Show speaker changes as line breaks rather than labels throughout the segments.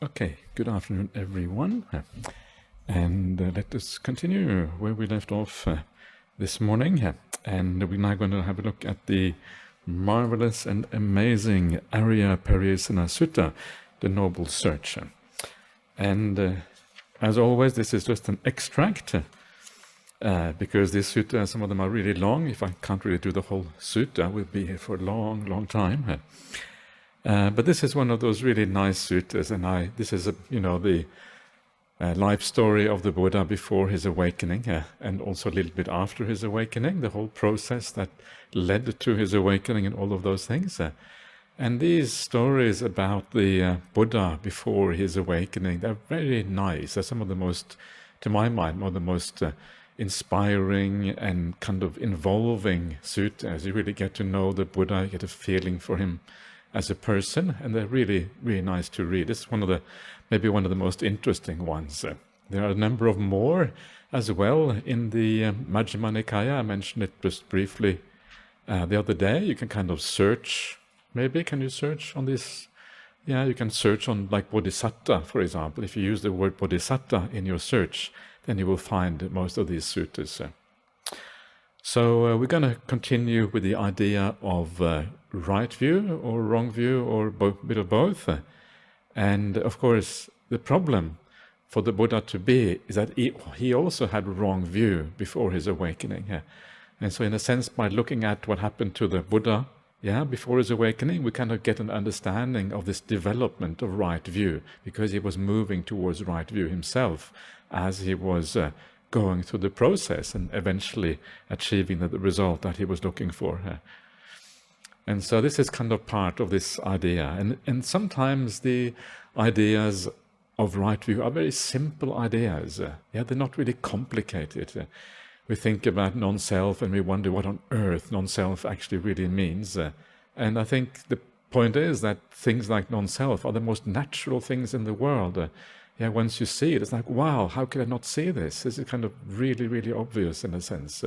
Okay, good afternoon, everyone. And let us continue where we left off this morning. And we're now going to have a look at the marvelous and amazing Arya Pariyesana Sutta, the Noble Search. And as always, this is just an extract because this sutta, some of them are really long. If I can't really do the whole sutta, we'll be here for a long, long time. But this is one of those really nice suttas, and this is the life story of the Buddha before his awakening, and also a little bit after his awakening, the whole process that led to his awakening and all of those things. And these stories about the Buddha before his awakening, they're very nice. They're some of the most, to my mind, one of the most inspiring and kind of involving suttas. You really get to know the Buddha, you get a feeling for him as a person, and they're really, really nice to read. It's maybe one of the most interesting ones. There are a number of more as well in the Majjhima Nikaya. I mentioned it just briefly the other day. You can kind of search, maybe, can you search on this? Yeah, you can search on like Bodhisatta, for example. If you use the word Bodhisatta in your search, then you will find most of these suttas. So we're going to continue with the idea of right view or wrong view or a bit of both. And of course, the problem for the Buddha to be is that he also had a wrong view before his awakening. And so in a sense, by looking at what happened to the Buddha before his awakening, we kind of get an understanding of this development of right view, because he was moving towards right view himself as he was going through the process and eventually achieving the result that he was looking for. And so this is kind of part of this idea. And sometimes the ideas of right view are very simple ideas. They're not really complicated. We think about non-self and we wonder what on earth non-self actually really means. And I think the point is that things like non-self are the most natural things in the world. Once you see it, it's like, wow, how could I not see this? This is kind of really, really obvious in a sense.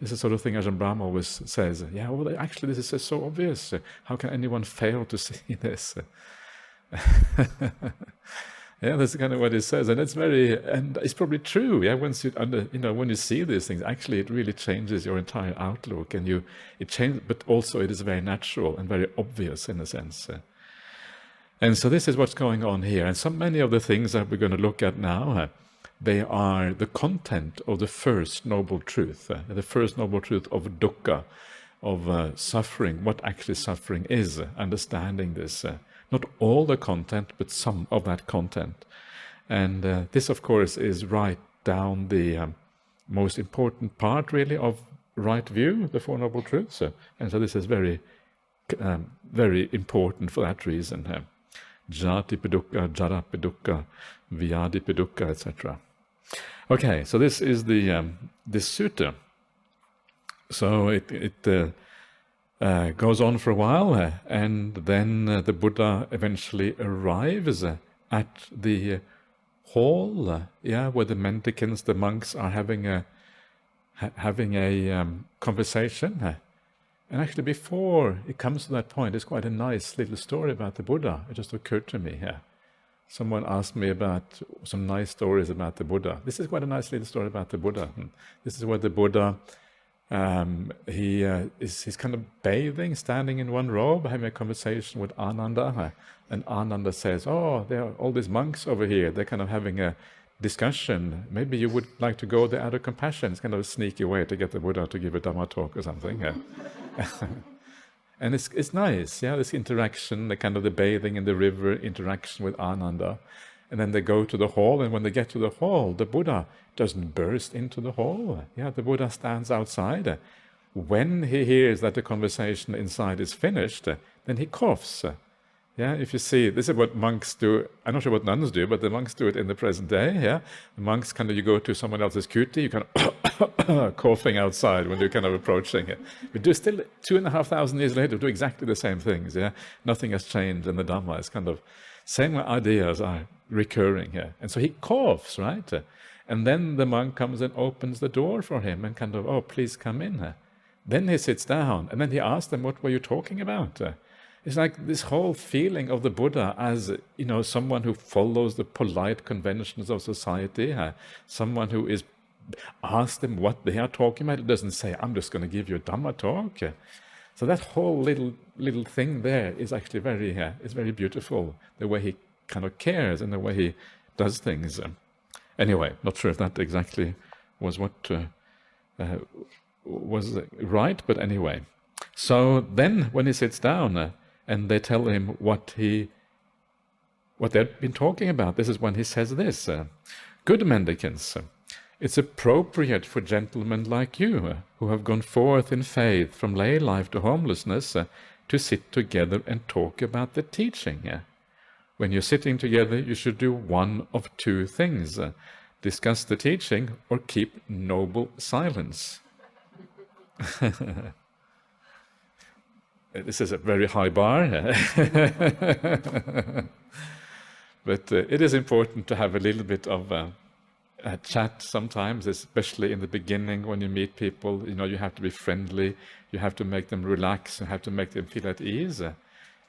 This is the sort of thing Ajahn Brahm always says, actually this is so obvious. How can anyone fail to see this? That's kind of what he says, and it's probably true. Once when you see these things, actually it really changes your entire outlook, and it changes, but also it is very natural and very obvious in a sense. And so this is what's going on here. And so many of the things that we're going to look at now, they are the content of the first noble truth, the first noble truth of dukkha, of suffering, what actually suffering is, understanding this. Not all the content, but some of that content. And this, of course, is right down the most important part, really, of right view, the Four Noble Truths. And so this is very, very important for that reason. Jati Pidukkha, Jara Pidukkha, Vyadi Pidukkha, etc. Okay, so this is this sutta. So it goes on for a while, and then the Buddha eventually arrives at the hall, where the mendicants, the monks, are having a conversation. And actually, before it comes to that point, it's quite a nice little story about the Buddha. It just occurred to me here. Someone asked me about some nice stories about the Buddha. This is quite a nice little story about the Buddha. This is where the Buddha, he's kind of bathing, standing in one robe, having a conversation with Ananda. And Ananda says, there are all these monks over here. They're kind of having a discussion. Maybe you would like to go there out of compassion. It's kind of a sneaky way to get the Buddha to give a Dhamma talk or something. And it's nice, this interaction, the bathing in the river interaction with Ananda. And then they go to the hall, and when they get to the hall, the Buddha doesn't burst into the hall. The Buddha stands outside. When he hears that the conversation inside is finished, then he coughs. If you see, this is what monks do. I'm not sure what nuns do, but the monks do it in the present day. The monks you go to someone else's kuti, you kind of coughing outside when you're kind of approaching it. We do still 2,500 years later do exactly the same things. Nothing has changed in the Dhamma. It's kind of same ideas are recurring here. And so he coughs, right? And then the monk comes and opens the door for him and kind of, please come in. Then he sits down, and then he asks them, what were you talking about? It's like this whole feeling of the Buddha as, someone who follows the polite conventions of society, someone who is asked them what they are talking about. It doesn't say, I'm just going to give you a Dhamma talk. So that whole little thing there is actually is very beautiful, the way he kind of cares and the way he does things. Anyway, not sure if that exactly was what was right, but anyway. So then when he sits down and they tell him what they've been talking about, this is when he says this: good mendicants, it's appropriate for gentlemen like you, who have gone forth in faith from lay life to homelessness, to sit together and talk about the teaching. When you're sitting together, you should do one of two things: discuss the teaching or keep noble silence. This is a very high bar, but it is important to have a little bit of a chat sometimes, especially in the beginning when you meet people. You have to be friendly, you have to make them relax, you have to make them feel at ease.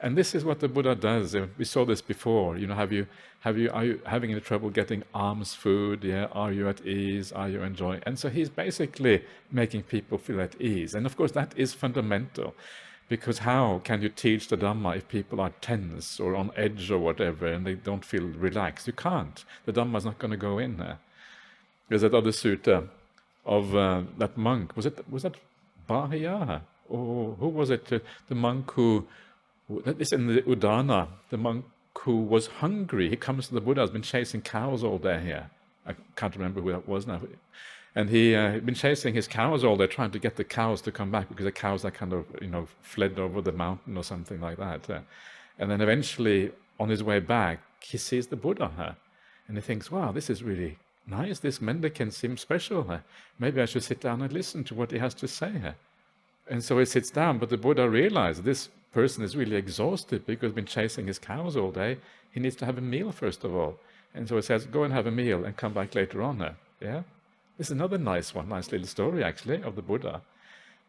And this is what the Buddha does. We saw this before. Are you having any trouble getting alms food? Yeah, are you at ease? Are you enjoying? And so he's basically making people feel at ease. And of course, that is fundamental, because how can you teach the Dhamma if people are tense or on edge or whatever, and they don't feel relaxed? You can't. The Dhamma is not going to go in there. There's that other sutta of that monk. Was that Bahaya? Or who was it? The monk who. That is in the Udana, the monk who was hungry. He comes to the Buddha, has been chasing cows all day here. I can't remember who that was now. And he had been chasing his cows all day, trying to get the cows to come back, because the cows are kind of, fled over the mountain or something like that. And then eventually, on his way back, he sees the Buddha. And he thinks, wow, this is really nice. This mendicant seems special. Maybe I should sit down and listen to what he has to say. And so he sits down, but the Buddha realized this person is really exhausted because he's been chasing his cows all day. He needs to have a meal first of all. And so he says, go and have a meal and come back later on. Yeah? This is another nice little story actually of the Buddha.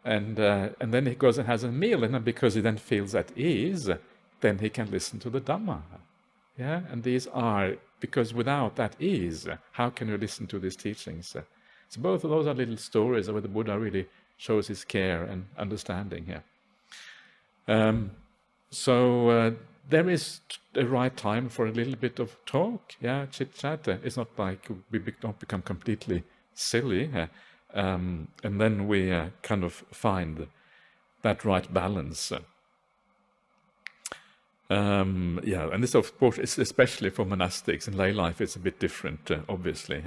And then he goes and has a meal, and then because he then feels at ease, then he can listen to the Dhamma. Yeah? And these are, because without that ease, how can you listen to these teachings? So both of those are little stories where the Buddha really shows his care and understanding here. So there is a right time for a little bit of talk, chit-chat. It's not like we don't become completely silly, and then we kind of find that right balance. And this, of course, is especially for monastics. In lay life, it's a bit different, obviously.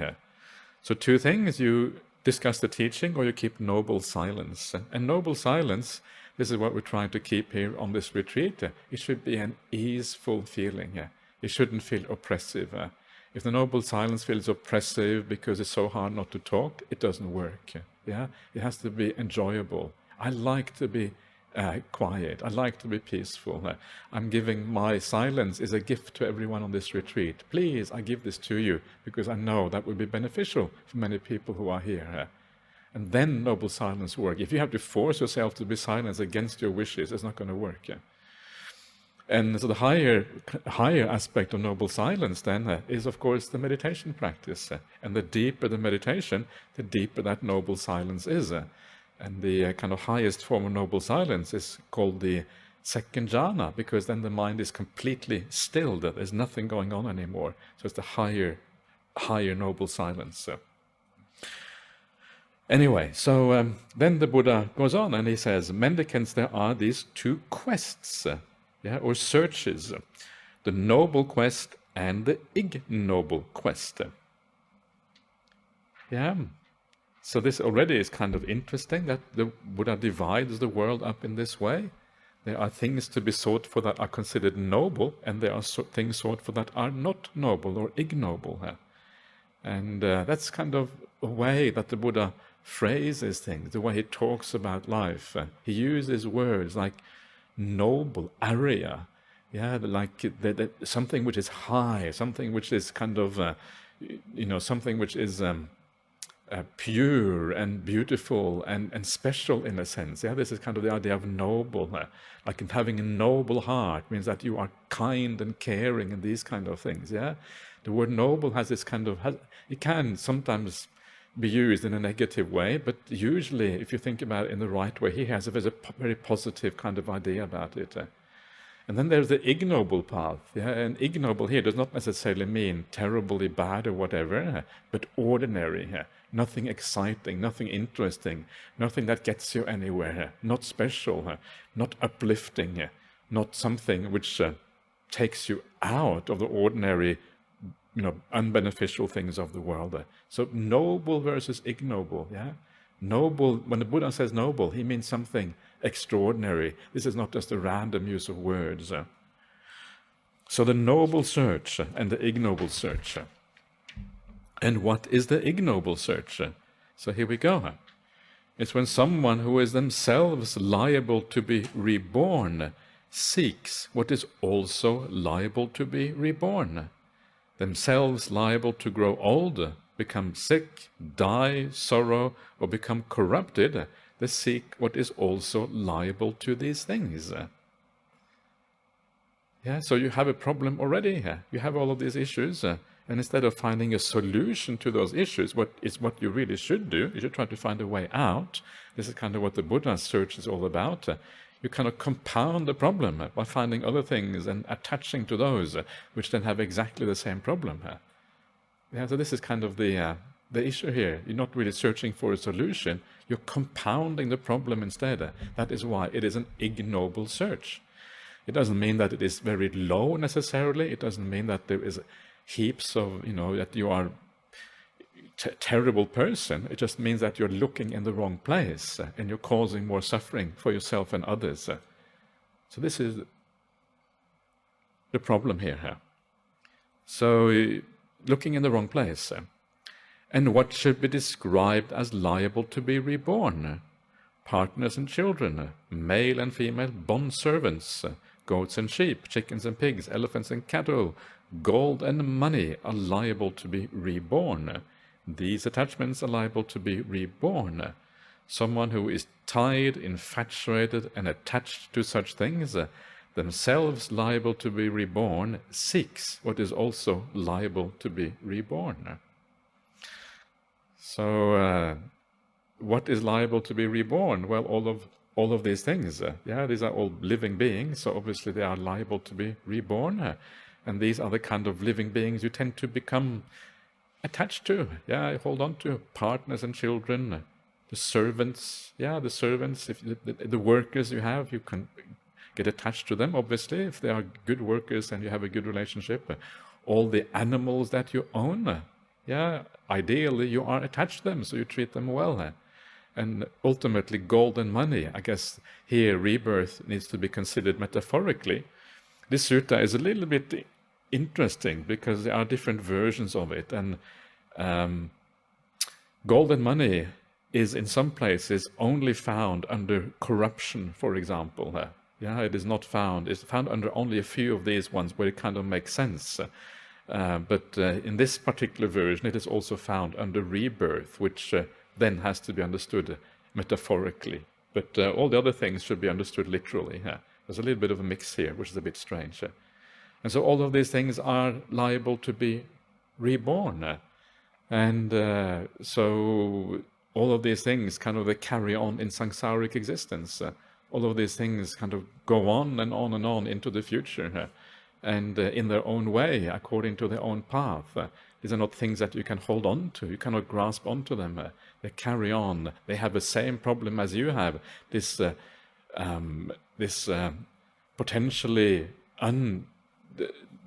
So two things: you discuss the teaching or you keep noble silence. And noble silence, this is what we're trying to keep here on this retreat. It should be an easeful feeling. It shouldn't feel oppressive. If the noble silence feels oppressive because it's so hard not to talk, it doesn't work. It has to be enjoyable. I like to be quiet. I like to be peaceful. I'm giving my silence as a gift to everyone on this retreat. Please, I give this to you because I know that will be beneficial for many people who are here. And then noble silence work. If you have to force yourself to be silent against your wishes, it's not going to work. And so the higher aspect of noble silence then is, of course, the meditation practice. And the deeper the meditation, the deeper that noble silence is. And the kind of highest form of noble silence is called the second jhana, because then the mind is completely stilled. There's nothing going on anymore. So it's the higher noble silence. Anyway, so then the Buddha goes on and he says, mendicants, there are these two quests, or searches, the noble quest and the ignoble quest. So this already is kind of interesting that the Buddha divides the world up in this way. There are things to be sought for that are considered noble, and there are things sought for that are not noble or ignoble. And that's kind of a way that the Buddha phrases things, the way he talks about life. He uses words like noble, arya, like something which is high, something which is kind of, something which is pure and beautiful and special in a sense. Yeah, this is kind of the idea of noble. Like in having a noble heart means that you are kind and caring and these kind of things. Yeah, the word noble has this kind of, it can sometimes be used in a negative way, but usually if you think about it in the right way, he has a very positive kind of idea about it. And then there's the ignoble path. Yeah? And ignoble here does not necessarily mean terribly bad or whatever, but ordinary. Nothing exciting, nothing interesting, nothing that gets you anywhere, not special, not uplifting, not something which takes you out of the ordinary, unbeneficial things of the world. So noble versus ignoble. Yeah? Noble, when the Buddha says noble, he means something extraordinary. This is not just a random use of words. So the noble search and the ignoble search. And what is the ignoble search? So here we go. It's when someone who is themselves liable to be reborn seeks what is also liable to be reborn. Themselves liable to grow old, become sick, die, sorrow, or become corrupted, they seek what is also liable to these things. Yeah, so you have a problem already. You have all of these issues, and instead of finding a solution to those issues, what you really should do, you should try to find a way out. This is kind of what the Buddha's search is all about. You kind of compound the problem by finding other things and attaching to those, which then have exactly the same problem. Yeah, so this is kind of the issue here. You're not really searching for a solution. You're compounding the problem instead. That is why it is an ignoble search. It doesn't mean that it is very low necessarily. It doesn't mean that there is heaps of, that you are a terrible person. It just means that you're looking in the wrong place and you're causing more suffering for yourself and others. So this is the problem here. So looking in the wrong place. And what should be described as liable to be reborn? Partners and children, male and female bondservants, goats and sheep, chickens and pigs, elephants and cattle, gold and money are liable to be reborn. These attachments are liable to be reborn. Someone who is tied, infatuated, and attached to such things, themselves liable to be reborn, seeks what is also liable to be reborn. So, what is liable to be reborn? Well, all of these things. These are all living beings, so obviously they are liable to be reborn. And these are the kind of living beings you tend to become attached to. Hold on to partners and children, the servants. The servants, if the workers you have, you can get attached to them, obviously, if they are good workers and you have a good relationship. All the animals that you own, ideally you are attached to them, so you treat them well. And ultimately, gold and money, I guess here rebirth needs to be considered metaphorically. This sutta is a little bit interesting because there are different versions of it. And gold and money is in some places only found under corruption, for example. It is not found. It's found under only a few of these ones where it kind of makes sense. But in this particular version, it is also found under rebirth, which then has to be understood metaphorically. But all the other things should be understood literally. There's a little bit of a mix here, which is a bit strange. And so all of these things are liable to be reborn. And so all of these things kind of they carry on in samsaric existence. All of these things kind of go on and on and on into the future. And in their own way, according to their own path. These are not things that you can hold on to. You cannot grasp onto them. They carry on. They have the same problem as you have. This potentially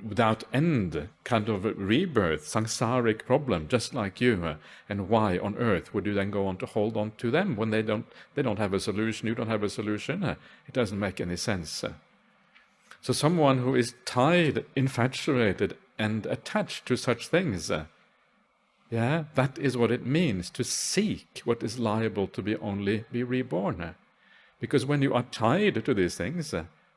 without end kind of rebirth, samsaric problem, just like you. And why on earth would you then go on to hold on to them when they don't have a solution? You don't have a solution. It doesn't make any sense. So someone who is tied, infatuated, and attached to such things, that is what it means to seek what is liable to be reborn. Because when you are tied to these things,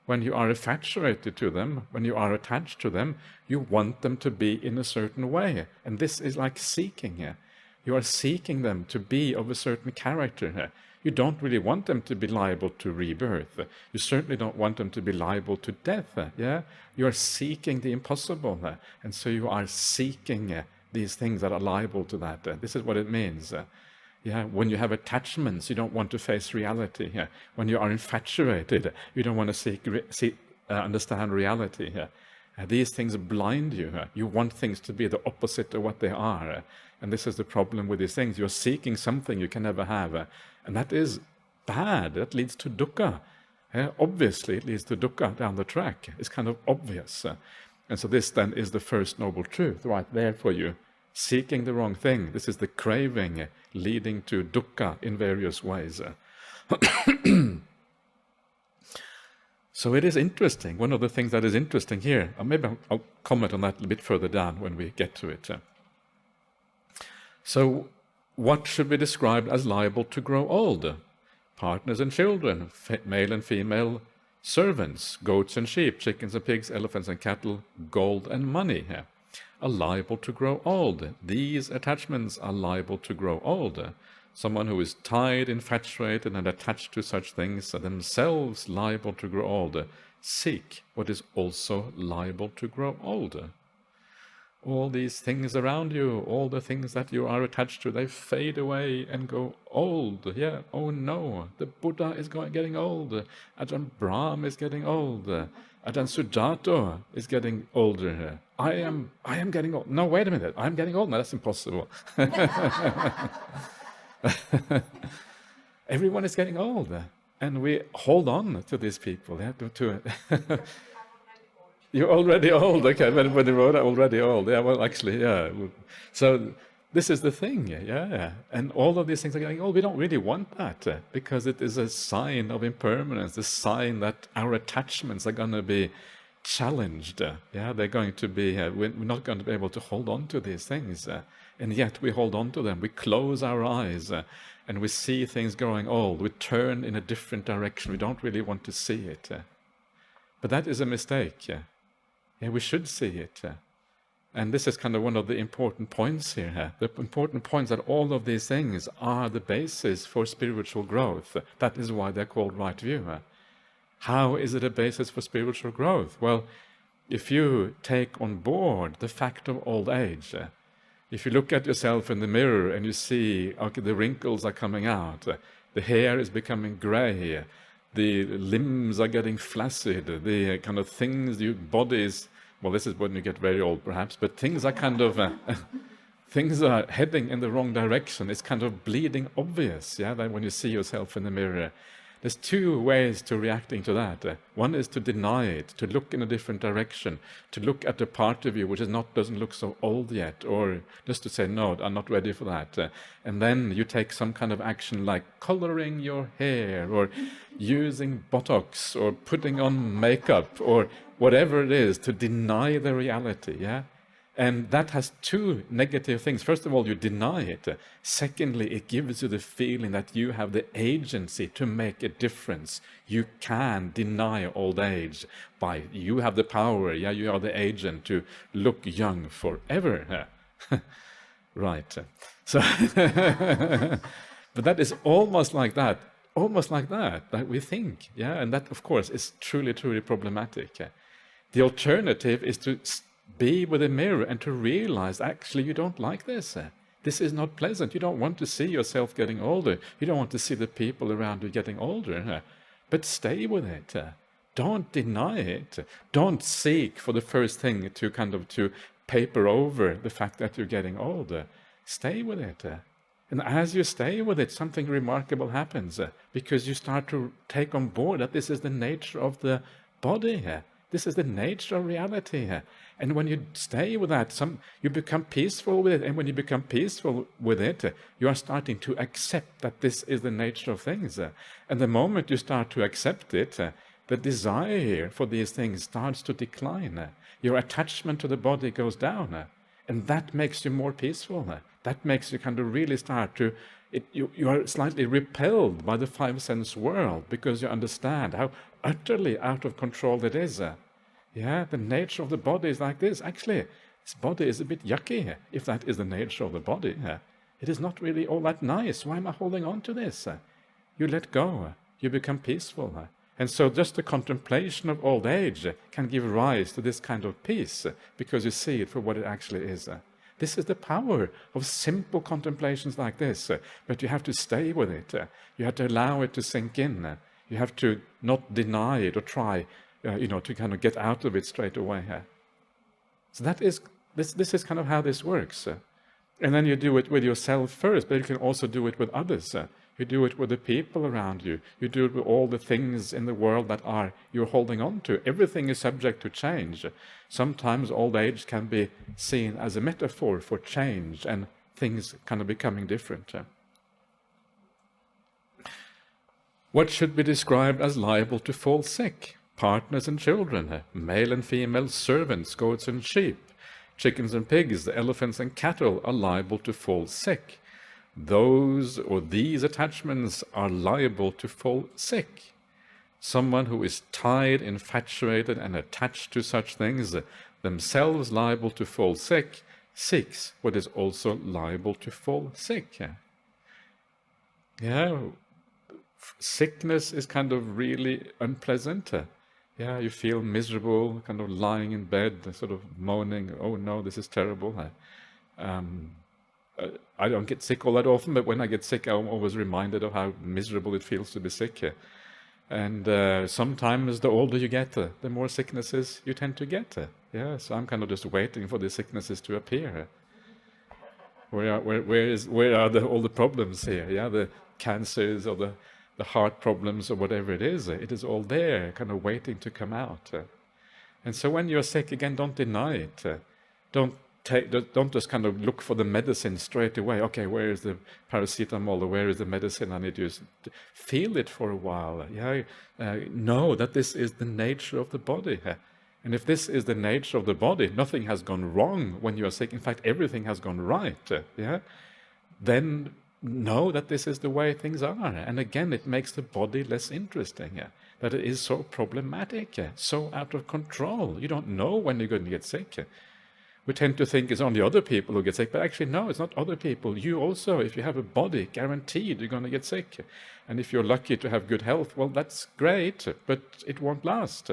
when you are infatuated to them, when you are attached to them, you want them to be in a certain way. And this is like seeking. You are seeking them to be of a certain character. You don't really want them to be liable to rebirth. You certainly don't want them to be liable to death. Yeah, you are seeking the impossible, and so you are seeking these things that are liable to that. This is what it means. Yeah, when you have attachments, you don't want to face reality. When you are infatuated, you don't want to understand reality. These things blind you. You want things to be the opposite of what they are. And this is the problem with these things. You're seeking something you can never have. And that is bad. That leads to dukkha. Obviously, it leads to dukkha down the track. It's kind of obvious. And so this then is the first noble truth right there for you. Seeking the wrong thing. This is the craving leading to dukkha in various ways. So it is interesting. One of the things that is interesting here, maybe I'll comment on that a little bit further down when we get to it. So what should be described as liable to grow old? Partners and children, male and female servants, goats and sheep, chickens and pigs, elephants and cattle, gold and money are liable to grow old. These attachments are liable to grow old. Someone who is tied, infatuated, and attached to such things are themselves liable to grow old. Seek what is also liable to grow old. All these things around you, all the things that you are attached to, they fade away and go old. Yeah, oh no, the Buddha is getting old. Ajahn Brahm is getting old. Ajahn Sujato is getting older. I am getting old. No, wait a minute, I'm getting old. No, that's impossible. Everyone is getting old, and we hold on to these people. You're already old, okay? When they wrote already old, yeah. Well, actually, yeah. So this is the thing, yeah. And all of these things are getting old. We don't really want that because it is a sign of impermanence, a sign that our attachments are going to be challenged. Yeah, they're going to be. We're not going to be able to hold on to these things. And yet we hold on to them. We close our eyes and we see things growing old. We turn in a different direction. We don't really want to see it. But that is a mistake. Yeah, we should see it. And this is kind of one of the important points here. The important points that all of these things are the basis for spiritual growth. That is why they're called right view. How is it a basis for spiritual growth? Well, if you take on board the fact of old age, if you look at yourself in the mirror and you see, okay, the wrinkles are coming out, the hair is becoming gray, the limbs are getting flaccid, the kind of things, your bodies, well, this is when you get very old perhaps, but things are kind of, things are heading in the wrong direction. It's kind of bleeding obvious, yeah, that when you see yourself in the mirror. There's two ways to reacting to that. One is to deny it, to look in a different direction, to look at the part of you which doesn't look so old yet, or just to say, no, I'm not ready for that. And then you take some kind of action like coloring your hair, or using Botox, or putting on makeup, or whatever it is, to deny the reality, yeah? And that has two negative things. First of all, you deny it. Secondly, it gives you the feeling that you have the agency to make a difference. You can deny old age you have the power, yeah, you are the agent to look young forever. Right. So, but that is almost like that we think, yeah, and that, of course, is truly, truly problematic. The alternative is to be with a mirror and to realize, actually, you don't like this. This is not pleasant. You don't want to see yourself getting older. You don't want to see the people around you getting older. But stay with it. Don't deny it. Don't seek for the first thing to paper over the fact that you're getting older. Stay with it. And as you stay with it, something remarkable happens because you start to take on board that this is the nature of the body. This is the nature of reality. And when you stay with that, you become peaceful with it. And when you become peaceful with it, you are starting to accept that this is the nature of things. And the moment you start to accept it, the desire for these things starts to decline. Your attachment to the body goes down. And that makes you more peaceful. That makes you kind of really start to... You are slightly repelled by the five-sense world because you understand how utterly out of control it is. Yeah, the nature of the body is like this. Actually, this body is a bit yucky if that is the nature of the body. it is not really all that nice. Why am I holding on to this? You let go. You become peaceful. And so just the contemplation of old age can give rise to this kind of peace, because you see it for what it actually is. This is the power of simple contemplations like this, but you have to stay with it. You have to allow it to sink in. You have to not deny it or try, to kind of get out of it straight away. So that is this is kind of how this works. And then you do it with yourself first, but you can also do it with others. You do it with the people around you. You do it with all the things in the world that you're holding on to. Everything is subject to change. Sometimes old age can be seen as a metaphor for change and things kind of becoming different. What should be described as liable to fall sick? Partners and children, male and female servants, goats and sheep, chickens and pigs, elephants and cattle are liable to fall sick. Those or these attachments are liable to fall sick. Someone who is tied, infatuated, and attached to such things, themselves liable to fall sick, seeks what is also liable to fall sick. Sickness is kind of really unpleasant. You feel miserable, kind of lying in bed, sort of moaning, oh no, this is terrible. I don't get sick all that often, but when I get sick, I'm always reminded of how miserable it feels to be sick. And sometimes the older you get, the more sicknesses you tend to get. So I'm kind of just waiting for the sicknesses to appear. Where are all the problems here? The cancers or the heart problems or whatever it is all there, kind of waiting to come out. And so when you're sick, again, don't deny it. Don't just kind of look for the medicine straight away. Okay, where is the paracetamol, or where is the medicine I need to use? Feel it for a while. Know that this is the nature of the body. And if this is the nature of the body, nothing has gone wrong when you are sick. In fact, everything has gone right. Then know that this is the way things are. And again, it makes the body less interesting. That it is so problematic, so out of control. You don't know when you're going to get sick. We tend to think it's only other people who get sick, but actually, no, it's not other people. You also, if you have a body, guaranteed you're going to get sick. And if you're lucky to have good health, well, that's great, but it won't last.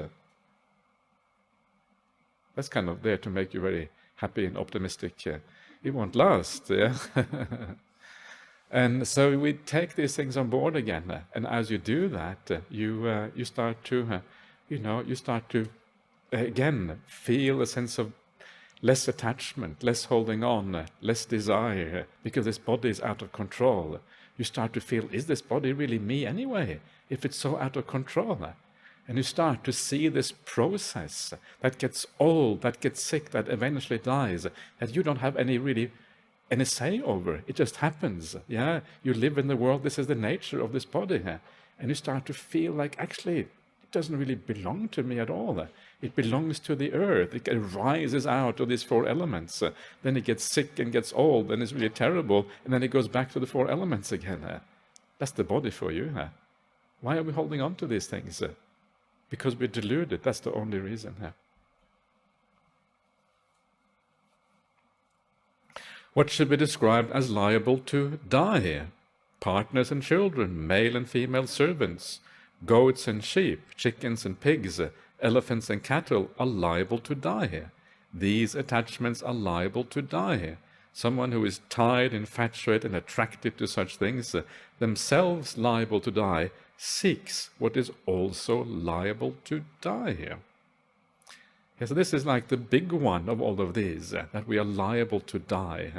That's kind of there to make you very happy and optimistic. It won't last. And so we take these things on board again. And as you do that, you start to, again, feel a sense of less attachment, less holding on, less desire, because this body is out of control. You start to feel, is this body really me anyway, if it's so out of control? And you start to see this process that gets old, that gets sick, that eventually dies, that you don't have any say over. It just happens. You live in the world, this is the nature of this body. And you start to feel like, actually, it doesn't really belong to me at all. It belongs to the earth. It rises out of these four elements. Then it gets sick and gets old, and it's really terrible, and then it goes back to the four elements again. That's the body for you. Why are we holding on to these things? Because we're deluded. That's the only reason. What should be described as liable to die? Partners and children, male and female servants, goats and sheep, chickens and pigs, elephants and cattle are liable to die. These attachments are liable to die. Someone who is tied, infatuated, and attracted to such things, themselves liable to die, seeks what is also liable to die. So this is like the big one of all of these, that we are liable to die.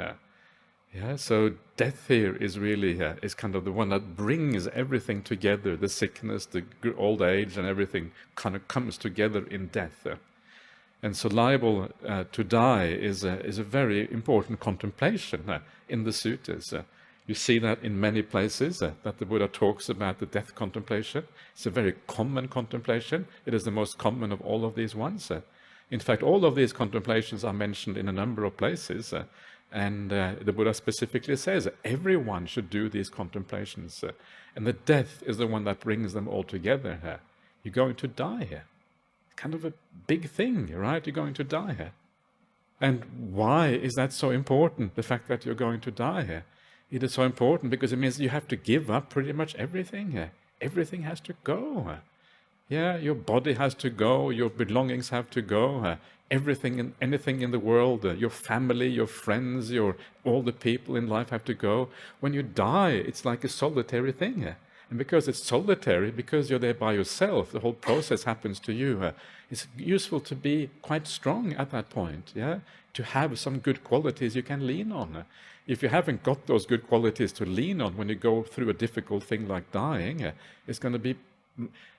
So death here is really is kind of the one that brings everything together. The sickness, the old age, and everything kind of comes together in death. And so liable to die is a very important contemplation in the suttas. You see that in many places that the Buddha talks about the death contemplation. It's a very common contemplation. It is the most common of all of these ones. In fact, all of these contemplations are mentioned in a number of places. And the Buddha specifically says everyone should do these contemplations. And the death is the one that brings them all together. You're going to die. Kind of a big thing, right? You're going to die. And why is that so important, the fact that you're going to die? It is so important because it means you have to give up pretty much everything. Everything has to go. Yeah, your body has to go, your belongings have to go, everything and anything in the world, your family, your friends, all the people in life have to go. When you die, it's like a solitary thing. And because it's solitary, because you're there by yourself, the whole process happens to you. It's useful to be quite strong at that point, yeah? To have some good qualities you can lean on. If you haven't got those good qualities to lean on when you go through a difficult thing like dying, it's going to be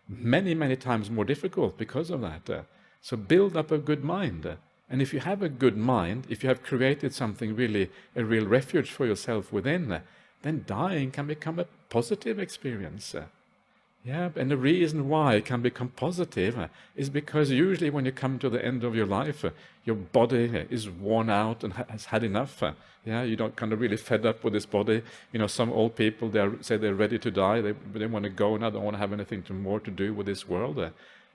many, many times more difficult because of that. So build up a good mind. And if you have a good mind, if you have created something really, a real refuge for yourself within, then dying can become a positive experience. Yeah, and the reason why it can become positive is because usually when you come to the end of your life, your body is worn out and has had enough. Yeah, you don't kind of really fed up with this body. You know, some old people, say they're ready to die. They want to go now. They don't want to have anything more to do with this world.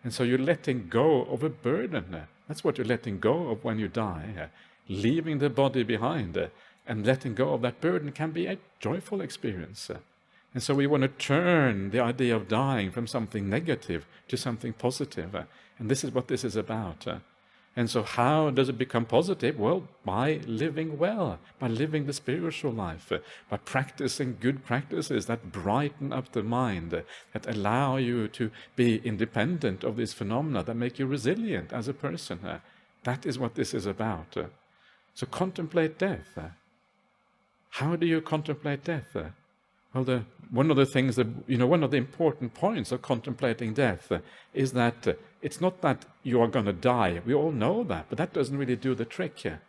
And so you're letting go of a burden. That's what you're letting go of when you die. Leaving the body behind and letting go of that burden can be a joyful experience. And so we want to turn the idea of dying from something negative to something positive. And this is what this is about. And so how does it become positive? Well, by living well, by living the spiritual life, by practicing good practices that brighten up the mind, that allow you to be independent of these phenomena, that make you resilient as a person. That is what this is about. So contemplate death. How do you contemplate death? Well, one of the things that, one of the important points of contemplating death is that it's not that you are going to die. We all know that, but that doesn't really do the trick here.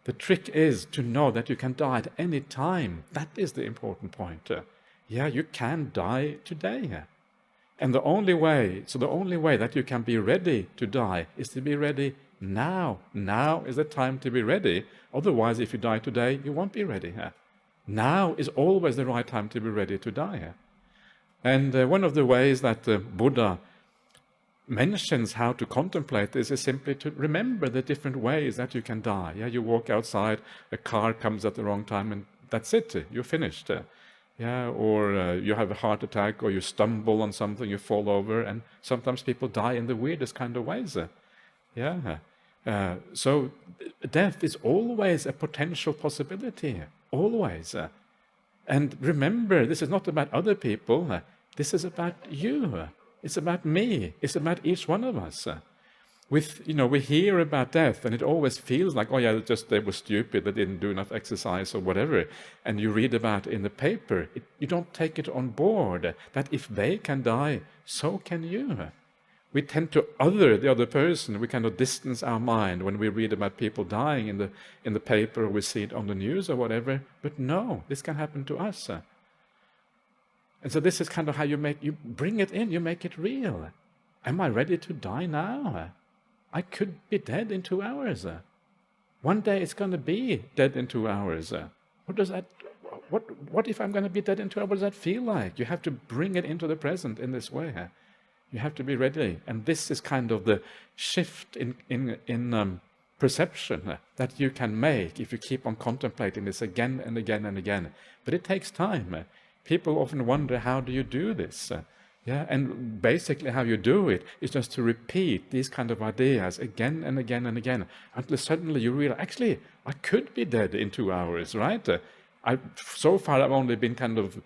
The trick is to know that you can die at any time. That is the important point. Yeah, you can die today. And the only way that you can be ready to die is to be ready now. Now is the time to be ready. Otherwise, if you die today, you won't be ready. Now is always the right time to be ready to die. And one of the ways that Buddha mentions how to contemplate this is simply to remember the different ways that you can die. Yeah, you walk outside, a car comes at the wrong time, and that's it, you're finished. Yeah, or you have a heart attack, or you stumble on something, you fall over, and sometimes people die in the weirdest kind of ways. Yeah. So death is always a potential possibility, always. And remember, this is not about other people, this is about you. It's about me. It's about each one of us. We hear about death, and it always feels like, oh yeah, they were stupid, they didn't do enough exercise or whatever. And you read about it in the paper. You don't take it on board that if they can die, so can you. We tend to other the other person. We kind of distance our mind when we read about people dying in the paper, or we see it on the news or whatever. But no, this can happen to us. And so this is kind of how you bring it in, you make it real. Am I ready to die now? I could be dead in 2 hours. One day it's going to be dead in 2 hours. What if I'm going to be dead in 2 hours? What does that feel like? You have to bring it into the present in this way. You have to be ready. And this is kind of the shift in perception that you can make if you keep on contemplating this again and again and again. But it takes time. People often wonder, how do you do this? And basically how you do it is just to repeat these kind of ideas again and again and again, until suddenly you realize, actually, I could be dead in 2 hours, right? So far I've only been kind of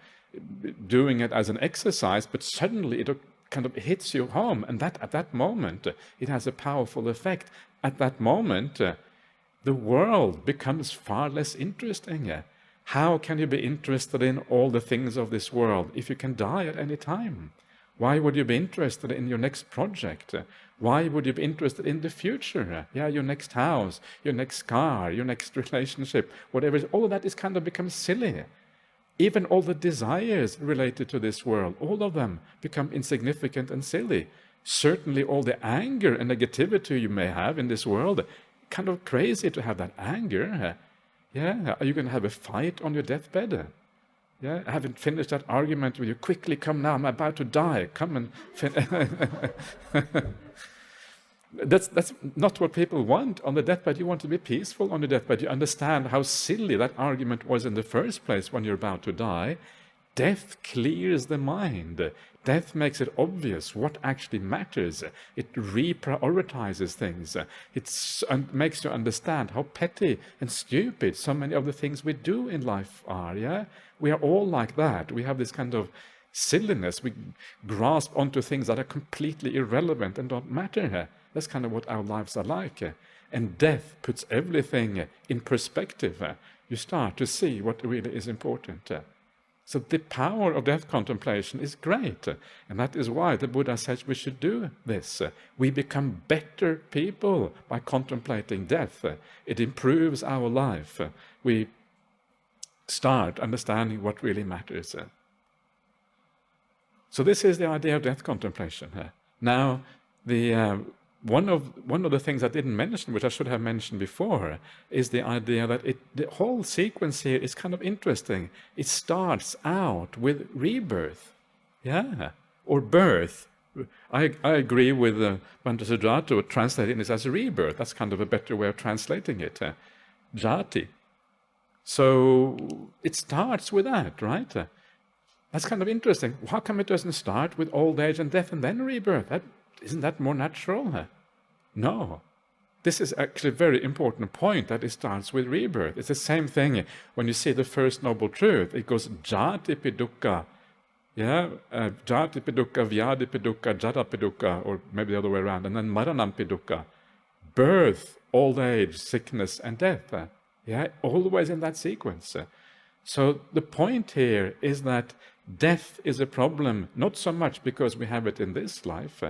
doing it as an exercise, but suddenly it kind of hits you home, and that at that moment it has a powerful effect. At that moment, the world becomes far less interesting. How can you be interested in all the things of this world if you can die at any time? Why would you be interested in your next project? Why would you be interested in the future? Your next house, your next car, your next relationship, whatever. All of that is kind of becomes silly. Even all the desires related to this world, all of them become insignificant and silly. Certainly all the anger and negativity you may have in this world, kind of crazy to have that anger. Are you going to have a fight on your deathbed? I haven't finished that argument with you. Quickly, come now, I'm about to die. Come and That's not what people want. On the deathbed, you want to be peaceful on the deathbed. You understand how silly that argument was in the first place when you're about to die. Death clears the mind. Death makes it obvious what actually matters. It reprioritizes things. It makes you understand how petty and stupid so many of the things we do in life are. Yeah, we are all like that. We have this kind of silliness. We grasp onto things that are completely irrelevant and don't matter. That's kind of what our lives are like. And death puts everything in perspective. You start to see what really is important. So the power of death contemplation is great. And that is why the Buddha says we should do this. We become better people by contemplating death. It improves our life. We start understanding what really matters. So this is the idea of death contemplation. Now, one of the things I didn't mention, which I should have mentioned before, is the idea that the whole sequence here is kind of interesting. It starts out with rebirth, or birth. I agree with Bhante Sujato translating this as rebirth. That's kind of a better way of translating it, jati. So it starts with that, right? That's kind of interesting. How come it doesn't start with old age and death and then rebirth? Isn't that more natural? No. This is actually a very important point, that it starts with rebirth. It's the same thing when you see the first noble truth. It goes jati pidukkha, jati pidukkha, vyadi pidukkha, jata pidukkha, or maybe the other way around, and then maranam pidukkha. Birth, old age, sickness, and death. Always in that sequence. So the point here is that death is a problem, not so much because we have it in this life.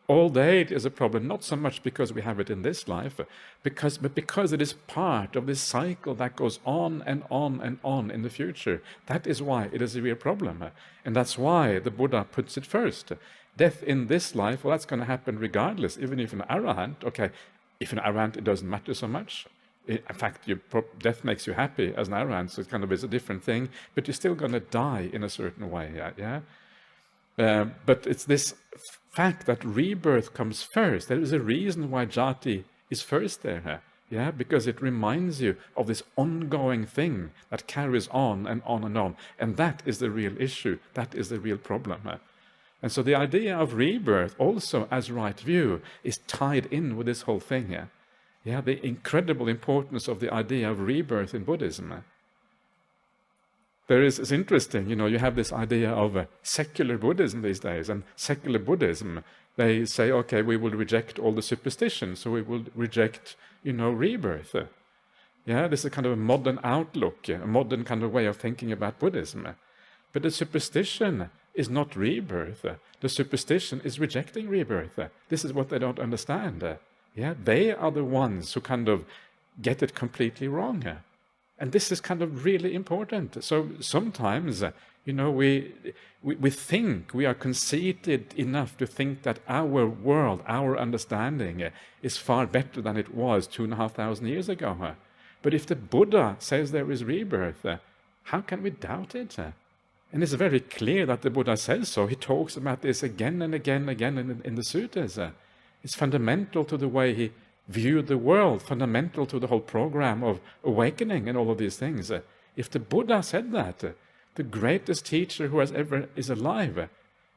Old age is a problem, not so much because we have it in this life, but because it is part of this cycle that goes on and on and on in the future. That is why it is a real problem. And that's why the Buddha puts it first. Death in this life, well, that's going to happen regardless, even if an arahant, okay, if an arahant, it doesn't matter so much. In fact, death makes you happy as an arahant, so it kind of is a different thing, but you're still going to die in a certain way, but it's this fact that rebirth comes first. There is a reason why jati is first there, because it reminds you of this ongoing thing that carries on and on and on, and that is the real issue, that is the real problem. And so the idea of rebirth also as right view is tied in with this whole thing. The incredible importance of the idea of rebirth in Buddhism. It's interesting, you have this idea of secular Buddhism these days, and secular Buddhism, they say, okay, we will reject all the superstitions, so we will reject, rebirth. This is a kind of a modern outlook, a modern kind of way of thinking about Buddhism. But the superstition is not rebirth. The superstition is rejecting rebirth. This is what they don't understand. They are the ones who kind of get it completely wrong. And this is kind of really important. So sometimes, we think, we are conceited enough to think that our world, our understanding is far better than it was 2,500 years ago. But if the Buddha says there is rebirth, how can we doubt it? And it's very clear that the Buddha says so. He talks about this again and again and again in the suttas. It's fundamental to the way he viewed the world, fundamental to the whole program of awakening and all of these things. If the Buddha said that, the greatest teacher who has ever is alive,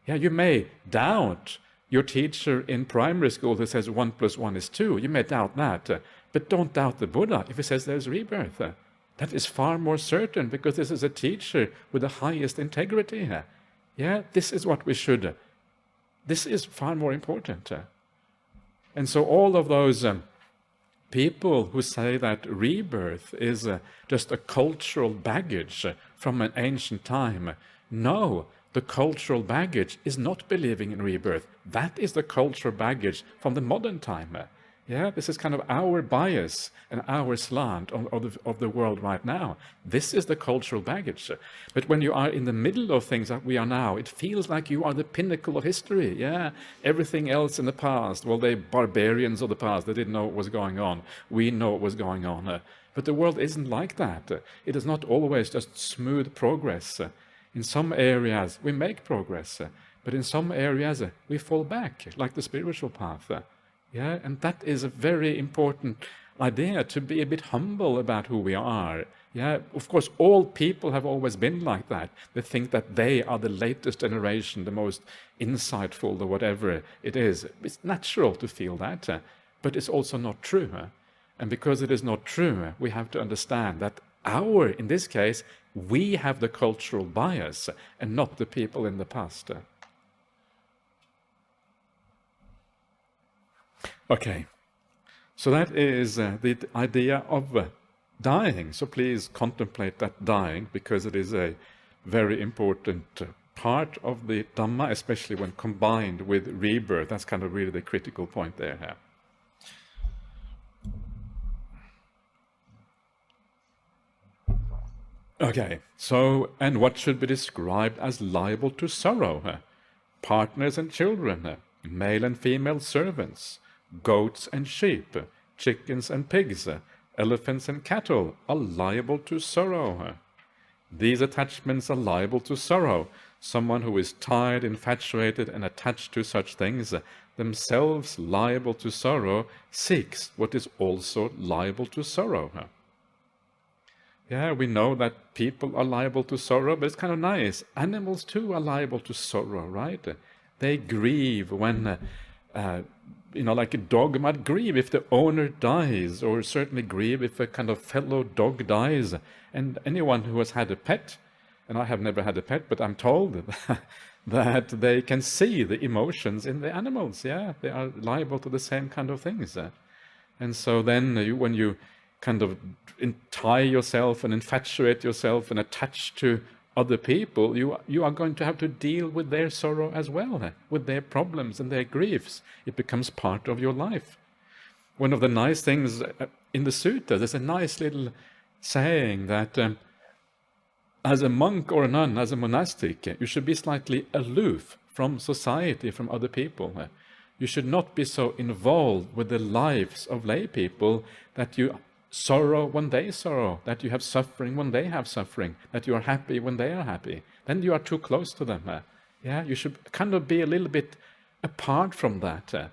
you may doubt your teacher in primary school who says 1 + 1 is 2. You may doubt that, but don't doubt the Buddha if he says there's rebirth. That is far more certain, because this is a teacher with the highest integrity. This is what we should. This is far more important. And so all of those people who say that rebirth is just a cultural baggage from an ancient time, no, the cultural baggage is not believing in rebirth. That is the cultural baggage from the modern time. This is kind of our bias and our slant of the world right now. This is the cultural baggage. But when you are in the middle of things that we are now, it feels like you are the pinnacle of history. Everything else in the past, well, they barbarians of the past, they didn't know what was going on. We know what was going on. But the world isn't like that. It is not always just smooth progress. In some areas, we make progress. But in some areas, we fall back, like the spiritual path. Yeah, and that is a very important idea, to be a bit humble about who we are. Yeah, of course, all people have always been like that. They think that they are the latest generation, the most insightful, or whatever it is. It's natural to feel that, but it's also not true. And because it is not true, we have to understand that in this case, we have the cultural bias and not the people in the past. Okay, so that is the idea of dying. So please contemplate that dying, because it is a very important part of the Dhamma, especially when combined with rebirth. That's kind of really the critical point there. Okay, so, and what should be described as liable to sorrow? Partners and children, male and female servants, goats and sheep, chickens and pigs, elephants and cattle are liable to sorrow. These attachments are liable to sorrow. Someone who is tired, infatuated, and attached to such things, themselves liable to sorrow, seeks what is also liable to sorrow. Yeah, we know that people are liable to sorrow, but it's kind of nice. Animals too are liable to sorrow, right? They grieve when, like a dog might grieve if the owner dies, or certainly grieve if a kind of fellow dog dies. And anyone who has had a pet, and I have never had a pet, but I'm told that they can see the emotions in the animals. Yeah, they are liable to the same kind of things. And so then when you kind of tie yourself and infatuate yourself and attach to other people, you are going to have to deal with their sorrow as well, with their problems and their griefs. It becomes part of your life. One of the nice things in the sutta, there's a nice little saying that as a monk or a nun, as a monastic, you should be slightly aloof from society, from other people. You should not be so involved with the lives of lay people that you sorrow when they sorrow, that you have suffering when they have suffering, that you are happy when they are happy. Then you are too close to them. You should kind of be a little bit apart from that.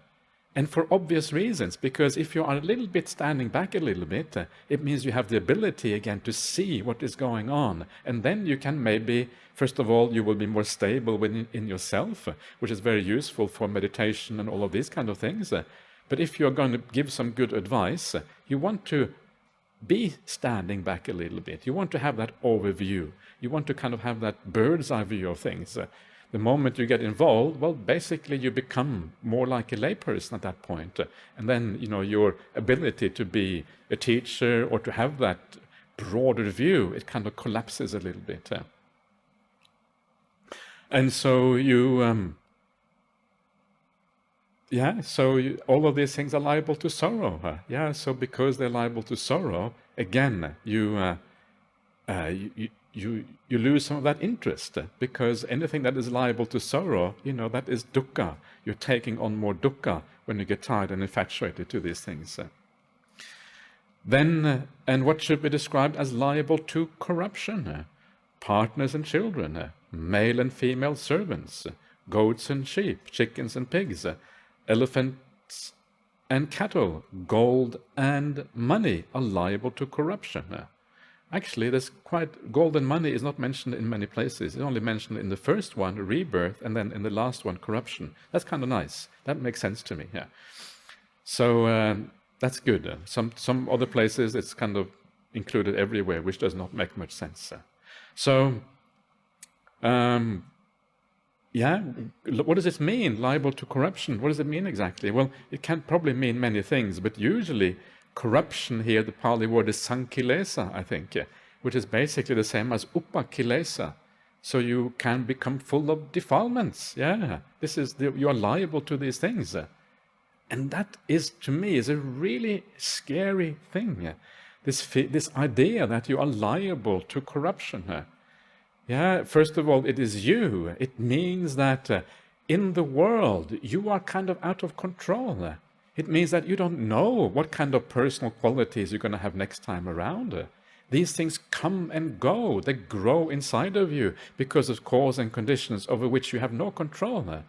And for obvious reasons, because if you are a little bit standing back a little bit, it means you have the ability again to see what is going on. And then you can maybe, first of all, you will be more stable within yourself, which is very useful for meditation and all of these kind of things. But if you're going to give some good advice, you want to be standing back a little bit. You want to have that overview. You want to kind of have that bird's eye view of things. The moment you get involved, well, basically you become more like a layperson at that point. And then, your ability to be a teacher or to have that broader view, it kind of collapses a little bit. And so all of these things are liable to sorrow. So because they're liable to sorrow, again, you lose some of that interest, because anything that is liable to sorrow, that is dukkha. You're taking on more dukkha when you get tired and infatuated to these things. Then, and what should be described as liable to corruption? Partners and children, male and female servants, goats and sheep, chickens and pigs, elephants and cattle, gold and money are liable to corruption. Actually, gold and money is not mentioned in many places. It's only mentioned in the first one, rebirth, and then in the last one, corruption. That's kind of nice. That makes sense to me. Yeah. So that's good. Some other places it's kind of included everywhere, which does not make much sense. What does it mean, liable to corruption? What does it mean exactly? Well, it can probably mean many things, but usually corruption here, the Pali word is sankilesa, I think, which is basically the same as upakilesa. So you can become full of defilements. You are liable to these things. And that is, to me, is a really scary thing. This idea that you are liable to corruption. First of all, it is you. It means that in the world, you are kind of out of control. It means that you don't know what kind of personal qualities you're going to have next time around. These things come and go. They grow inside of you because of cause and conditions over which you have no control.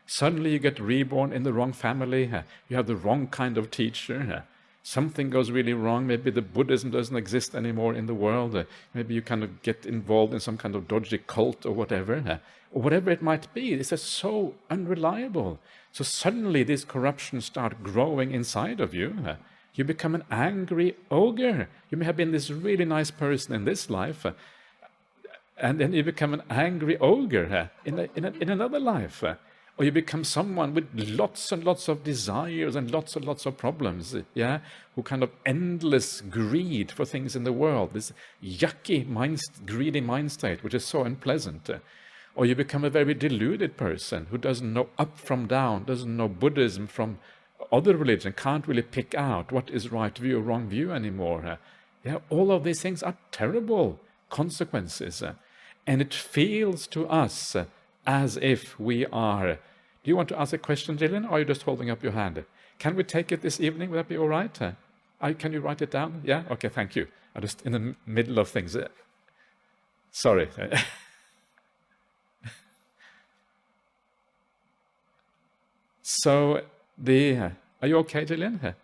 Suddenly you get reborn in the wrong family. You have the wrong kind of teacher. Something goes really wrong. Maybe the Buddhism doesn't exist anymore in the world. Maybe you kind of get involved in some kind of dodgy cult or whatever. Or whatever it might be. It's just so unreliable. So suddenly these corruptions start growing inside of you. You become an angry ogre. You may have been this really nice person in this life, and then you become an angry ogre in another life. Or you become someone with lots and lots of desires and lots of problems, who kind of endless greed for things in the world, this yucky, greedy mind state, which is so unpleasant. Or you become a very deluded person who doesn't know up from down, doesn't know Buddhism from other religion, can't really pick out what is right view or wrong view anymore. All of these things are terrible consequences. And it feels to us as if we are. Do you want to ask a question, Gillian, or are you just holding up your hand? Can we take it this evening? Would that be all right? Can you write it down? Yeah? Okay, thank you. I'm just in the middle of things. Sorry. So, are you okay, Gillian? Do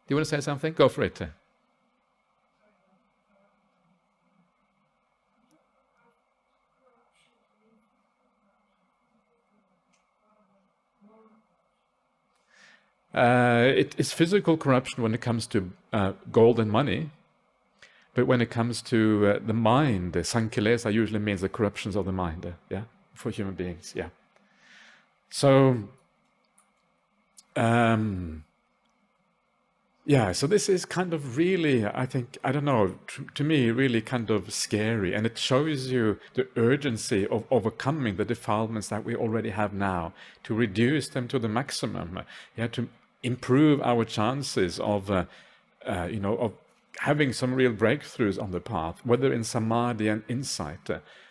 you want to say something? Go for it. It is physical corruption when it comes to gold and money, but when it comes to the mind, sankilesa usually means the corruptions of the mind, for human beings, So, so this is kind of really, I think, I don't know, to me, really kind of scary. And it shows you the urgency of overcoming the defilements that we already have now, to reduce them to the maximum, to improve our chances of, of having some real breakthroughs on the path, whether in samadhi and insight,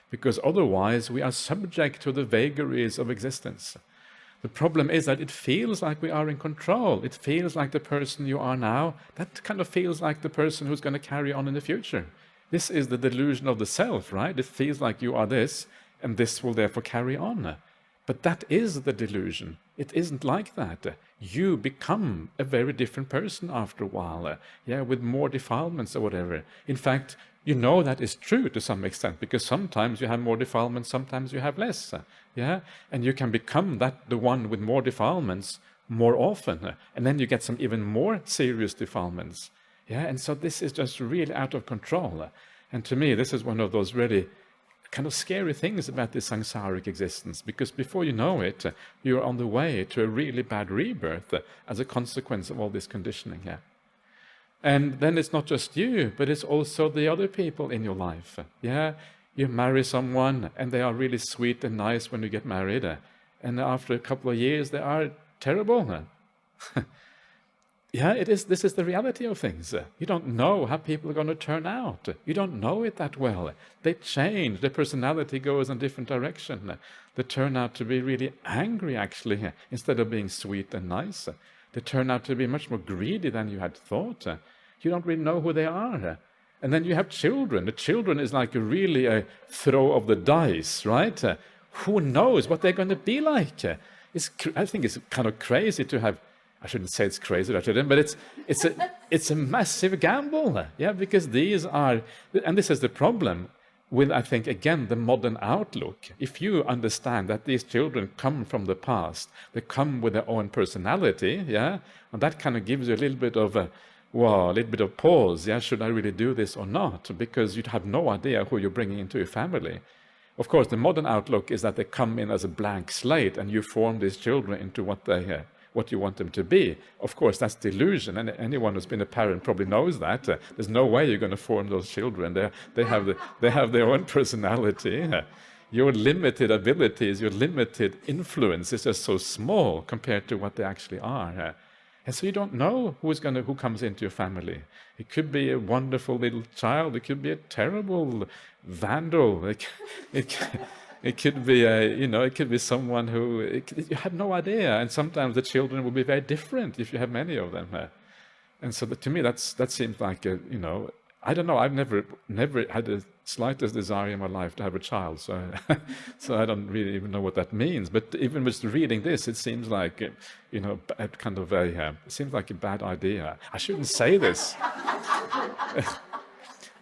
because otherwise we are subject to the vagaries of existence. The problem is that it feels like we are in control. It feels like the person you are now, that kind of feels like the person who's going to carry on in the future. This is the delusion of the self, right? It feels like you are this, and this will therefore carry on. But that is the delusion. It isn't like that. You become a very different person after a while, with more defilements or whatever. In fact, you know that is true to some extent, because sometimes you have more defilements, sometimes you have less, and you can become the one with more defilements more often, and then you get some even more serious defilements, and so this is just really out of control. And to me, this is one of those really kind of scary things about this samsaric existence, because before you know it, you're on the way to a really bad rebirth as a consequence of all this conditioning here. And then it's not just you, but it's also the other people in your life. You marry someone and they are really sweet and nice when you get married. And after a couple of years, they are terrible. This is the reality of things. You don't know how people are going to turn out. You don't know it that well. They change. Their personality goes in a different direction. They turn out to be really angry, actually, instead of being sweet and nice. They turn out to be much more greedy than you had thought. You don't really know who they are. And then you have children. The children is like really a throw of the dice, right? Who knows what they're going to be like? I think it's kind of crazy to have, I shouldn't say it's crazy, but it's a massive gamble, because these are, and this is the problem with, I think, again, the modern outlook. If you understand that these children come from the past, they come with their own personality, and that kind of gives you a little bit of a little bit of pause, should I really do this or not? Because you have no idea who you're bringing into your family. Of course, the modern outlook is that they come in as a blank slate and you form these children into what you want them to be. Of course, that's delusion, and anyone who's been a parent probably knows that. There's no way you're going to form those children. They have their own personality. Your limited abilities, your limited influence is just so small compared to what they actually are. And so you don't know who comes into your family. It could be a wonderful little child. It could be a terrible vandal. It could be it could be someone who you have no idea. And sometimes the children will be very different if you have many of them. And so to me, that seems like I don't know. I've never had the slightest desire in my life to have a child, so so I don't really even know what that means. But even just reading this, it seems like kind of it seems like a bad idea. I shouldn't say this.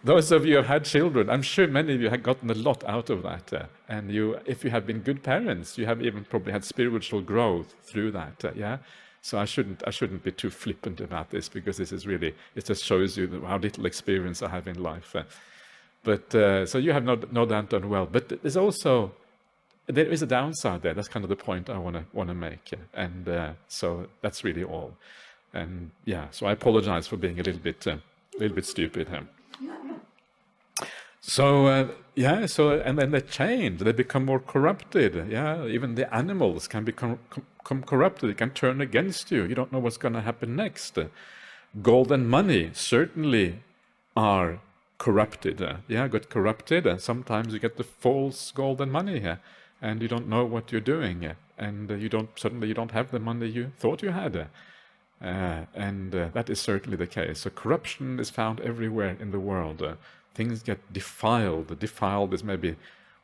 Those of you who have had children, I'm sure many of you have gotten a lot out of that. And if you have been good parents, you have even probably had spiritual growth through that. Yeah. So I shouldn't be too flippant about this, because this is really, it just shows you how little experience I have in life. So you have no doubt done well. But there is a downside there. That's kind of the point I want to make. And so that's really all. And yeah, so I apologize for being a little bit stupid here. So and then they change, they become more corrupted. Yeah, even the animals can become corrupted. They can turn against you. You don't know what's going to happen next. Gold and money certainly are corrupted. Got corrupted, and sometimes you get the false gold and money here, and you don't know what you're doing, and you don't have the money you thought you had. And that is certainly the case. So corruption is found everywhere in the world. Things get defiled. Defiled is maybe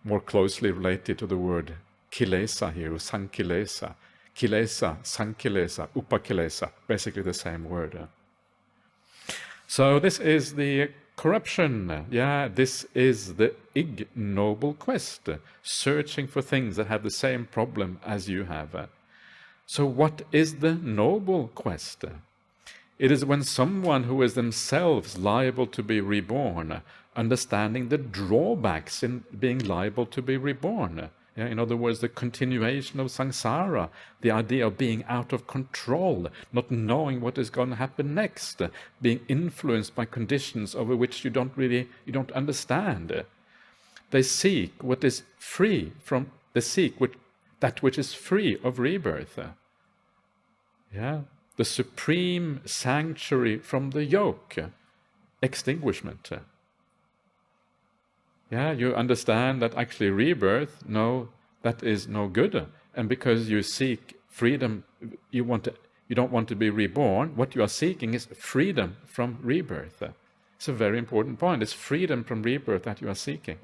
more closely related to the word kilesa here, or sankilesa. Kilesa, sankilesa, upakilesa, basically the same word. So this is the corruption. This is the ignoble quest, searching for things that have the same problem as you have. So what is the noble quest? It is when someone who is themselves liable to be reborn, understanding the drawbacks in being liable to be reborn. In other words, the continuation of samsara, the idea of being out of control, not knowing what is going to happen next, being influenced by conditions over which you don't understand. They seek what is free from, that which is free of rebirth. The supreme sanctuary from the yoke, extinguishment. You understand that actually rebirth, no, that is no good. And because you seek freedom, you don't want to be reborn, what you are seeking is freedom from rebirth. It's a very important point. It's freedom from rebirth that you are seeking.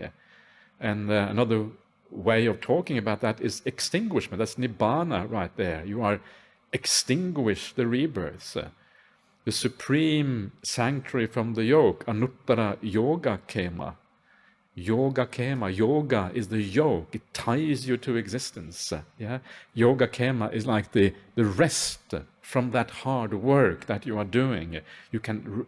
And another way of talking about that is extinguishment. That's nibbana right there. You are extinguish the rebirths. The supreme sanctuary from the yoke, anuttara yoga kema. Yoga kema, yoga is the yoke, it ties you to existence. Yoga kema is like the rest from that hard work that you are doing. You can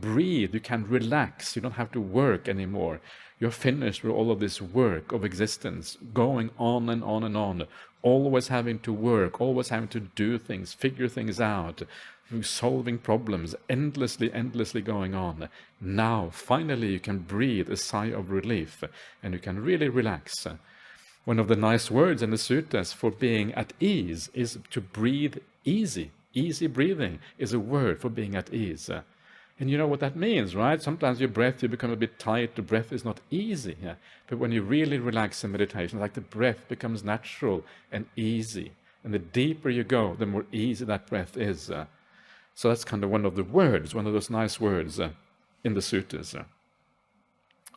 breathe, you can relax, you don't have to work anymore. You're finished with all of this work of existence, going on and on and on, always having to work, always having to do things, figure things out, solving problems, endlessly going on. Now, finally, you can breathe a sigh of relief, and you can really relax. One of the nice words in the suttas for being at ease is to breathe easy. Easy breathing is a word for being at ease. And you know what that means, right? Sometimes your breath, you become a bit tight, the breath is not easy. But when you really relax in meditation, like the breath becomes natural and easy. And the deeper you go, the more easy that breath is. So that's kind of one of the words, one of those nice words in the suttas.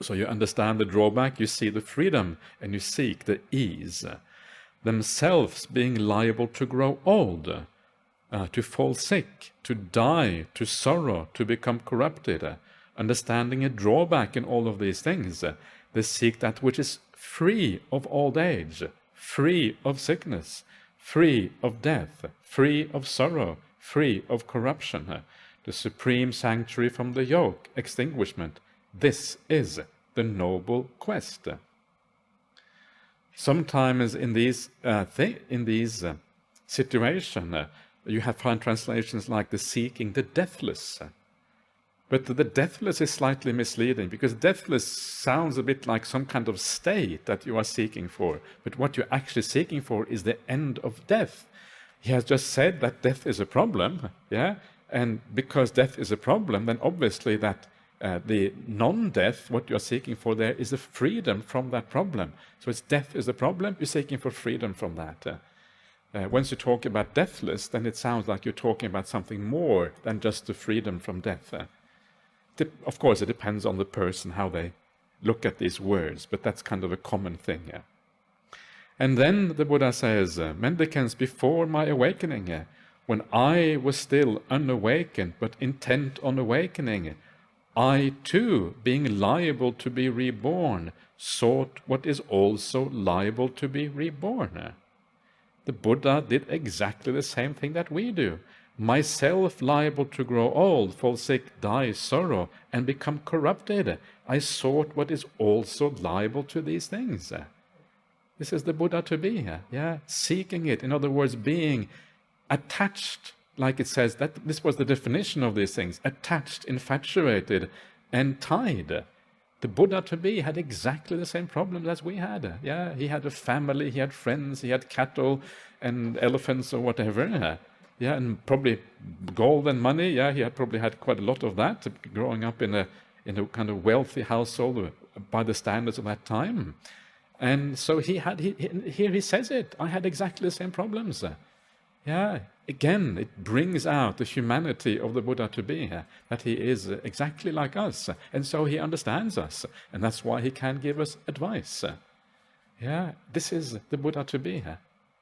So you understand the drawback, you see the freedom, and you seek the ease. Themselves being liable to grow old, to fall sick, to die, to sorrow, to become corrupted, understanding a drawback in all of these things. They seek that which is free of old age, free of sickness, free of death, free of sorrow, free of corruption, the supreme sanctuary from the yoke, extinguishment. This is the noble quest. Sometimes in these situations, you have found translations like the seeking the deathless. But the deathless is slightly misleading, because deathless sounds a bit like some kind of state that you are seeking for. But what you're actually seeking for is the end of death. He has just said that death is a problem, and because death is a problem, then obviously that the non-death, what you're seeking for there, is the freedom from that problem. So it's death is the problem, you're seeking for freedom from that. Once you talk about deathless, then it sounds like you're talking about something more than just the freedom from death. Of course, it depends on the person, how they look at these words, but that's kind of a common thing. And then the Buddha says, mendicants, before my awakening, when I was still unawakened but intent on awakening, I too, being liable to be reborn, sought what is also liable to be reborn. The Buddha did exactly the same thing that we do. Myself liable to grow old, fall sick, die, sorrow, and become corrupted. I sought what is also liable to these things. This is the Buddha to be, seeking it. In other words, being attached, like it says, that this was the definition of these things, attached, infatuated, and tied. The Buddha to be had exactly the same problems as we had. He had a family, he had friends, he had cattle and elephants or whatever. And probably gold and money. He had probably had quite a lot of that, growing up in a kind of wealthy household by the standards of that time. And so here he says it. I had exactly the same problems. Again, it brings out the humanity of the Buddha to be here, that he is exactly like us, and so he understands us, and that's why he can give us advice. This is the Buddha to be here.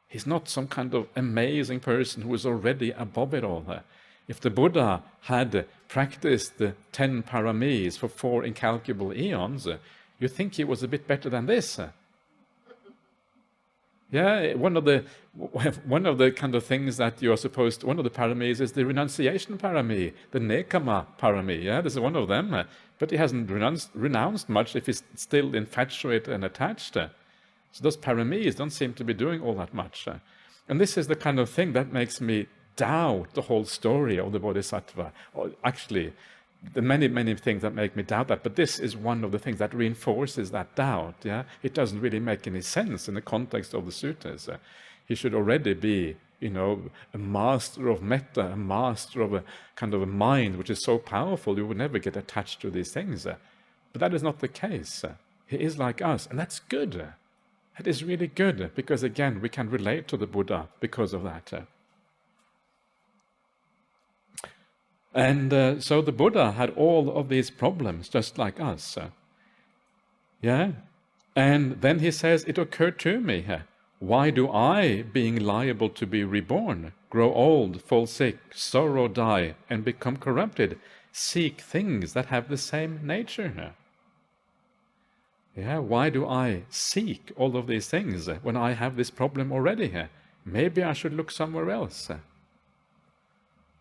He's not some kind of amazing person who is already above it all. If the Buddha had practiced the 10 paramis for 4 incalculable eons, you think he was a bit better than this. One of the kind of things that you are supposed to, one of the paramis is the renunciation parami, the nekama parami. This is one of them. But he hasn't renounced much if he's still infatuated and attached. So those paramis don't seem to be doing all that much. And this is the kind of thing that makes me doubt the whole story of the Bodhisattva. Or actually, the many things that make me doubt that, but this is one of the things that reinforces that doubt. It doesn't really make any sense in the context of the suttas. He should already be, a master of metta, a master of a kind of a mind which is so powerful you would never get attached to these things. But that is not the case. He is like us, and that's good. That is really good, because again, we can relate to the Buddha because of that. And so the Buddha had all of these problems just like us. And then he says, it occurred to me, why do I, being liable to be reborn, grow old, fall sick, sorrow, die, and become corrupted, seek things that have the same nature? Why do I seek all of these things when I have this problem already? Maybe I should look somewhere else.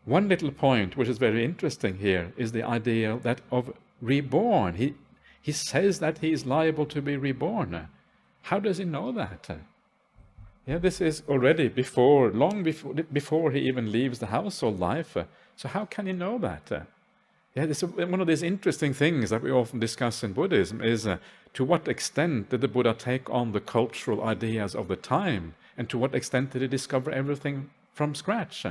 One little point which is very interesting here is the idea that of reborn. He says that he is liable to be reborn. How does he know that? This is already long before he even leaves the household life. So how can he know that? This is one of these interesting things that we often discuss in Buddhism is to what extent did the Buddha take on the cultural ideas of the time, and to what extent did he discover everything from scratch?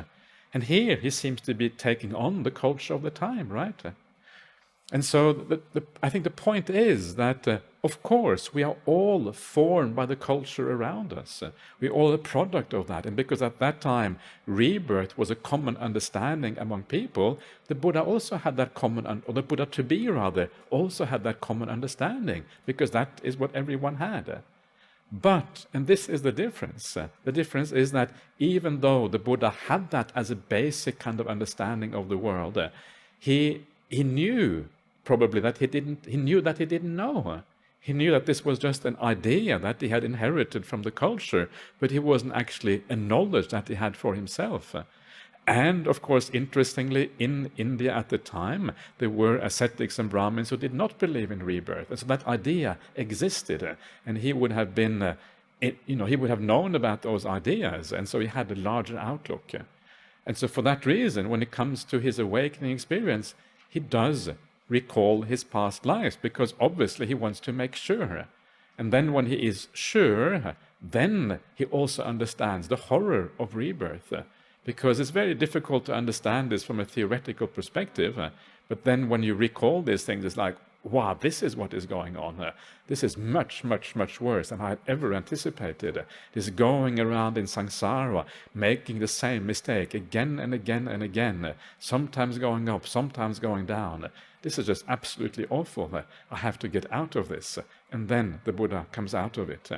And here he seems to be taking on the culture of the time, right? And so I think the point is that, of course, we are all formed by the culture around us. We're all a product of that. And because at that time, rebirth was a common understanding among people, the Buddha also had that common, or the Buddha to be rather, also had that common understanding, because that is what everyone had. But, and this is the difference is that even though the Buddha had that as a basic kind of understanding of the world, he knew probably that he didn't know. He knew that this was just an idea that he had inherited from the culture, but it wasn't actually a knowledge that he had for himself. And of course, interestingly, in India at the time, there were ascetics and Brahmins who did not believe in rebirth. And so that idea existed, and he would have been, he would have known about those ideas, and so he had a larger outlook. And so for that reason, when it comes to his awakening experience, he does recall his past lives, because obviously he wants to make sure. And then when he is sure, then he also understands the horror of rebirth. Because it's very difficult to understand this from a theoretical perspective, but then when you recall these things, it's like, wow, this is what is going on. This is much, much, much worse than I had ever anticipated. This going around in samsara, making the same mistake again and again and again, sometimes going up, sometimes going down. This is just absolutely awful. I have to get out of this. And then the Buddha comes out of it.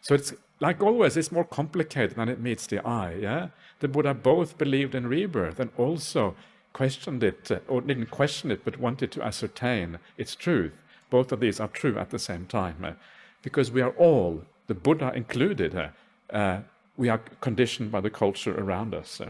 So it's like always, it's more complicated than it meets the eye. Yeah, the Buddha both believed in rebirth and also questioned it, or didn't question it, but wanted to ascertain its truth. Both of these are true at the same time, because we are all, the Buddha included, we are conditioned by the culture around us.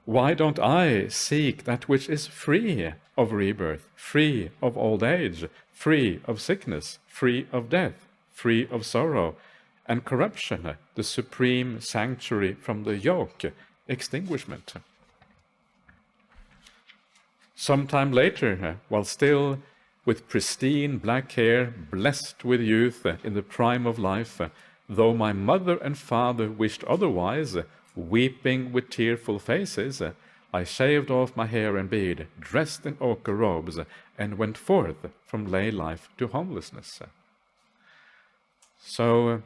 Why don't I seek that which is free of rebirth, free of old age, free of sickness, free of death, free of sorrow and corruption, the supreme sanctuary from the yoke, extinguishment? Sometime later, while still with pristine black hair, blessed with youth, in the prime of life, though my mother and father wished otherwise, weeping with tearful faces, I shaved off my hair and beard, dressed in ochre robes, and went forth from lay life to homelessness. So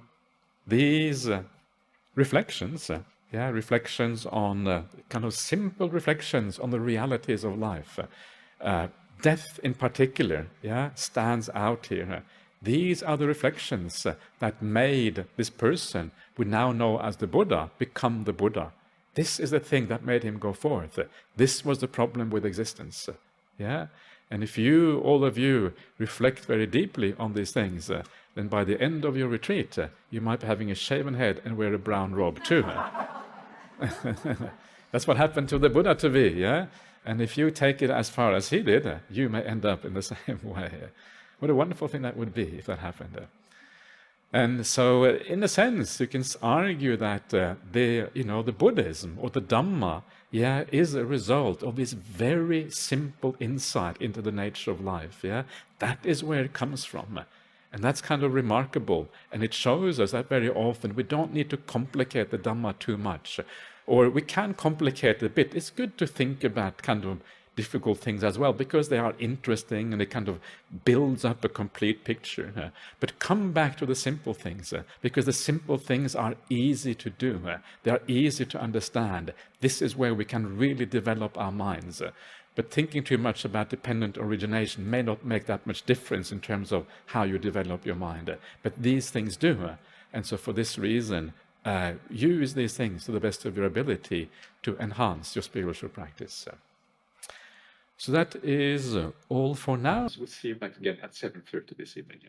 these reflections, reflections on kind of simple reflections on the realities of life, death in particular, stands out here. These are the reflections that made this person we now know as the Buddha become the Buddha. This is the thing that made him go forth. This was the problem with existence. And if you, all of you, reflect very deeply on these things, then by the end of your retreat, you might be having a shaven head and wear a brown robe too. That's what happened to the Buddha to be, And if you take it as far as he did, you may end up in the same way. What a wonderful thing that would be if that happened. And so, in a sense, you can argue that the Buddhism or the Dhamma, is a result of this very simple insight into the nature of life. That is where it comes from. And that's kind of remarkable. And it shows us that very often we don't need to complicate the Dhamma too much. Or we can complicate it a bit. It's good to think about kind of difficult things as well, because they are interesting and it kind of builds up a complete picture. But come back to the simple things, because the simple things are easy to do. They are easy to understand. This is where we can really develop our minds. But thinking too much about dependent origination may not make that much difference in terms of how you develop your mind. But these things do. And so for this reason, use these things to the best of your ability to enhance your spiritual practice. So that is all for now. We'll see you back again at 7:30 this evening.